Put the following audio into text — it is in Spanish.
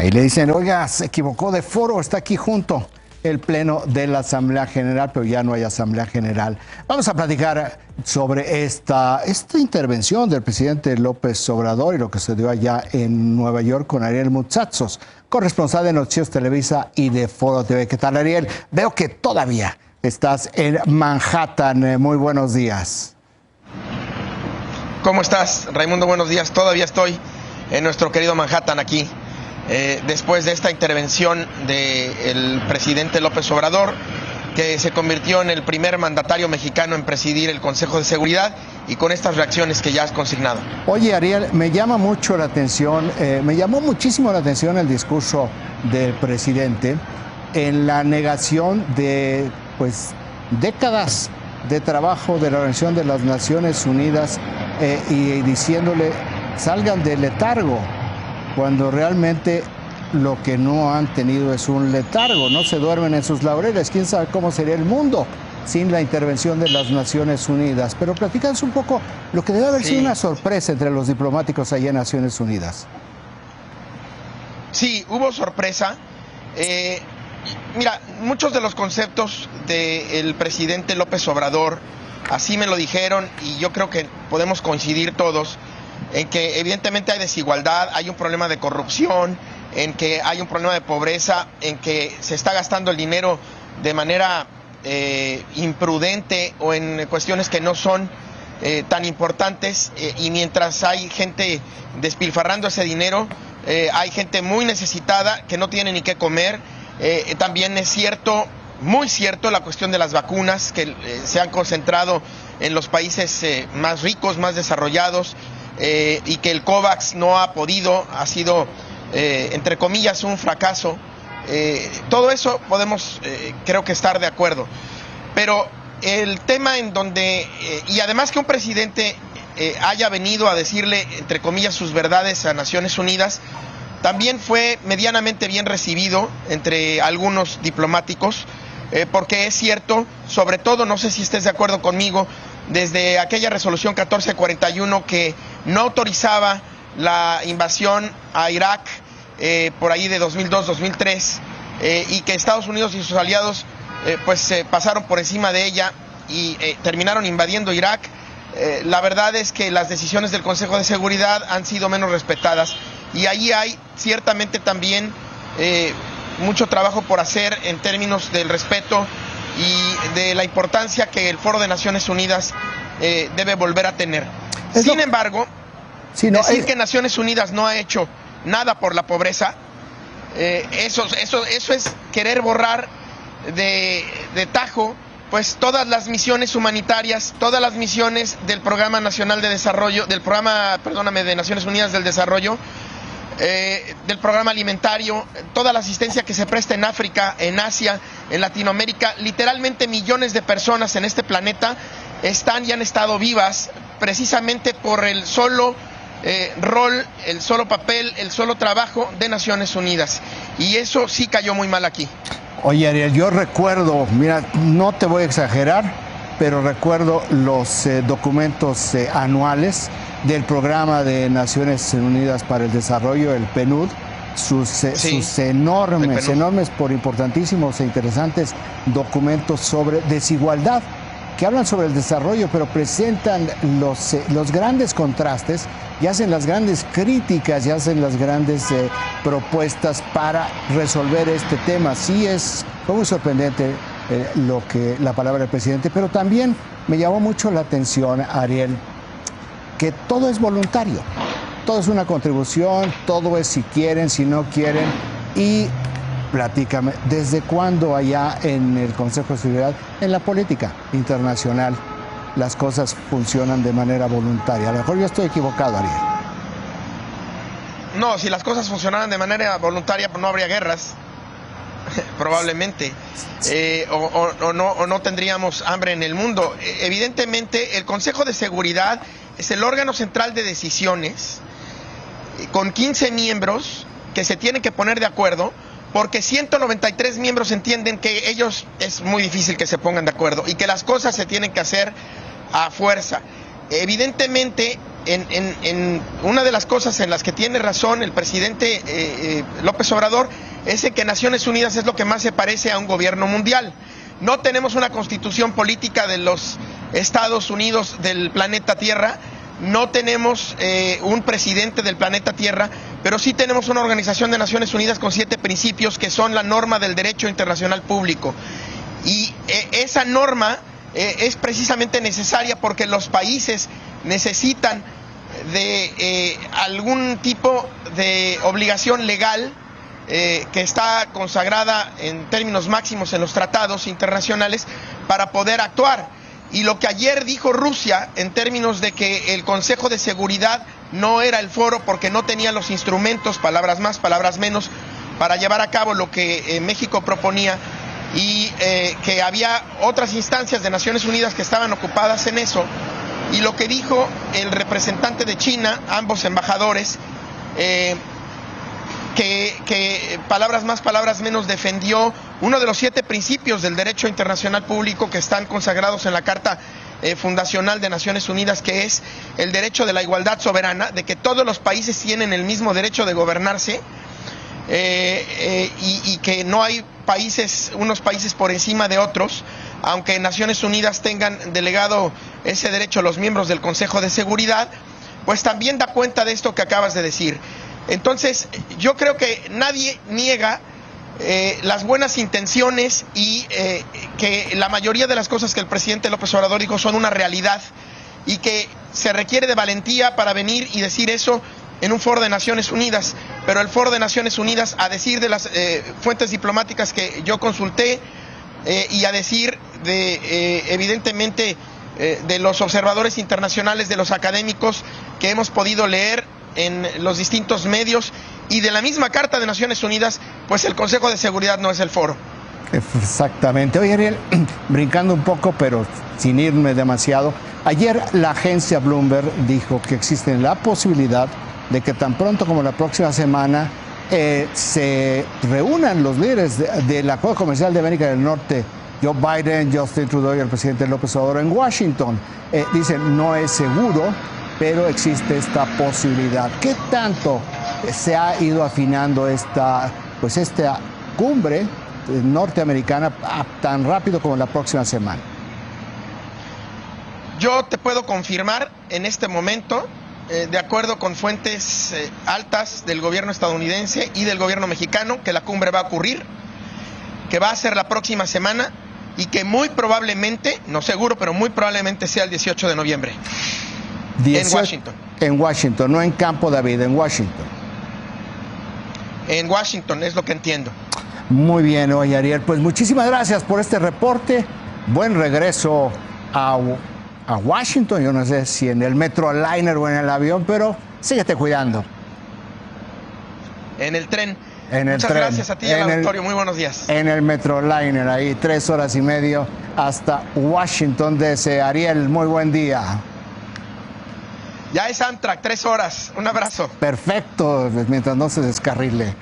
Ahí le dicen, oiga, se equivocó de foro, está aquí junto el pleno de la Asamblea General, pero ya no hay Asamblea General. Vamos a platicar sobre esta intervención del presidente López Obrador y lo que se dio allá en Nueva York con Ariel Mutsatsos, corresponsal de Noticias Televisa y de Foro TV. ¿Qué tal, Ariel? Veo que todavía estás en Manhattan. Muy buenos días. ¿Cómo estás, Raimundo? Buenos días. Todavía estoy en nuestro querido Manhattan aquí. Después de esta intervención del presidente López Obrador, que se convirtió en el primer mandatario mexicano en presidir el Consejo de Seguridad, y con estas reacciones que ya has consignado. Oye, Ariel, me llama mucho la atención, me llamó muchísimo la atención el discurso del presidente en la negación de, décadas de trabajo de la Organización de las Naciones Unidas y diciéndole, salgan del letargo, cuando realmente lo que no han tenido es un letargo, no se duermen en sus laureles. ¿Quién sabe cómo sería el mundo sin la intervención de las Naciones Unidas? Pero platícanos un poco lo que debe haber sido una sorpresa entre los diplomáticos allá en Naciones Unidas. Sí, hubo sorpresa. Mira, muchos de los conceptos del presidente López Obrador, así me lo dijeron, y yo creo que podemos coincidir todos, en que evidentemente hay desigualdad, hay un problema de corrupción, en que hay un problema de pobreza, en que se está gastando el dinero de manera imprudente o en cuestiones que no son tan importantes, y mientras hay gente despilfarrando ese dinero, hay gente muy necesitada que no tiene ni qué comer. También es cierto, muy cierto, la cuestión de las vacunas que se han concentrado en los países más ricos, más desarrollados, y que el COVAX no ha podido, ha sido, entre comillas, un fracaso. Todo eso podemos, creo que estar de acuerdo. Pero el tema en donde, y además que un presidente haya venido a decirle, entre comillas, sus verdades a Naciones Unidas, también fue medianamente bien recibido entre algunos diplomáticos, porque es cierto, sobre todo, no sé si estés de acuerdo conmigo, desde aquella resolución 1441 que no autorizaba la invasión a Irak por ahí de 2002-2003, y que Estados Unidos y sus aliados pasaron por encima de ella y terminaron invadiendo Irak. La verdad es que las decisiones del Consejo de Seguridad han sido menos respetadas, y ahí hay ciertamente también mucho trabajo por hacer en términos del respeto y de la importancia que el Foro de Naciones Unidas debe volver a tener. Sin embargo, decir que Naciones Unidas no ha hecho nada por la pobreza, eso es querer borrar de tajo pues todas las misiones humanitarias, todas las misiones del Programa Nacional de Desarrollo, del programa, de Naciones Unidas del Desarrollo, del programa alimentario, toda la asistencia que se presta en África, en Asia, en Latinoamérica. Literalmente millones de personas en este planeta están y han estado vivas precisamente por el solo rol, el solo papel, el solo trabajo de Naciones Unidas. Y eso sí cayó muy mal aquí. Oye, Ariel, yo recuerdo, mira, no te voy a exagerar, pero recuerdo los documentos anuales del Programa de Naciones Unidas para el Desarrollo, el PNUD, sus enormes, por importantísimos e interesantes documentos sobre desigualdad, que hablan sobre el desarrollo, pero presentan los grandes contrastes y hacen las grandes críticas y hacen las grandes propuestas para resolver este tema. Sí, fue muy sorprendente la palabra del presidente, pero también me llamó mucho la atención, Ariel, que todo es voluntario, todo es una contribución, todo es si quieren, si no quieren. Y platícame, ¿desde cuándo allá en el Consejo de Seguridad, en la política internacional, las cosas funcionan de manera voluntaria? A lo mejor yo estoy equivocado, Ariel. No, si las cosas funcionaran de manera voluntaria, pues no habría guerras, probablemente, o no tendríamos hambre en el mundo. Evidentemente, el Consejo de Seguridad es el órgano central de decisiones, con 15 miembros que se tienen que poner de acuerdo, porque 193 miembros entienden que ellos es muy difícil que se pongan de acuerdo y que las cosas se tienen que hacer a fuerza. evidentemente, en una de las cosas en las que tiene razón el presidente López Obrador es que Naciones Unidas es lo que más se parece a un gobierno mundial. No tenemos una constitución política de los Estados Unidos del planeta Tierra, no tenemos un presidente del planeta Tierra, pero sí tenemos una organización de Naciones Unidas con 7 principios que son la norma del derecho internacional público. Y esa norma es precisamente necesaria porque los países necesitan de algún tipo de obligación legal que está consagrada en términos máximos en los tratados internacionales para poder actuar. Y lo que ayer dijo Rusia en términos de que el Consejo de Seguridad no era el foro porque no tenía los instrumentos, palabras más, palabras menos, para llevar a cabo lo que México proponía, y que había otras instancias de Naciones Unidas que estaban ocupadas en eso. Y lo que dijo el representante de China, ambos embajadores, que palabras más, palabras menos, defendió uno de los 7 principios del derecho internacional público que están consagrados en la Carta Fundacional de Naciones Unidas, que es el derecho de la igualdad soberana, de que todos los países tienen el mismo derecho de gobernarse, y que no hay unos países por encima de otros, aunque Naciones Unidas tengan delegado ese derecho a los miembros del Consejo de Seguridad, pues también da cuenta de esto que acabas de decir. Entonces, yo creo que nadie niega las buenas intenciones y que la mayoría de las cosas que el presidente López Obrador dijo son una realidad y que se requiere de valentía para venir y decir eso en un foro de Naciones Unidas, pero el foro de Naciones Unidas, a decir de las fuentes diplomáticas que yo consulté y a decir de evidentemente de los observadores internacionales, de los académicos que hemos podido leer en los distintos medios y de la misma Carta de Naciones Unidas, pues el Consejo de Seguridad no es el foro. Exactamente. Oye, Ariel, brincando un poco, pero sin irme demasiado, ayer la agencia Bloomberg dijo que existe la posibilidad de que tan pronto como la próxima semana se reúnan los líderes del Acuerdo Comercial de América del Norte, Joe Biden, Justin Trudeau y el presidente López Obrador en Washington. Dicen, no es seguro, pero existe esta posibilidad. ¿Qué tanto se ha ido afinando esta cumbre norteamericana tan rápido como la próxima semana? Yo te puedo confirmar en este momento, de acuerdo con fuentes altas del gobierno estadounidense y del gobierno mexicano, que la cumbre va a ocurrir, que va a ser la próxima semana y que muy probablemente, no seguro, pero muy probablemente sea el 18 de noviembre. En Washington. En Washington, no en Campo David, en Washington. En Washington, es lo que entiendo. Muy bien, oye, Ariel, pues muchísimas gracias por este reporte. Buen regreso a Washington. Yo no sé si en el Metroliner o en el avión, pero síguete cuidando. En el tren. Muchas gracias a ti y al auditorio. Muy buenos días. En el Metroliner, ahí 3 horas y media hasta Washington DC. Ariel, muy buen día. Ya es Amtrak, 3 horas. Un abrazo. Perfecto, mientras no se descarrile.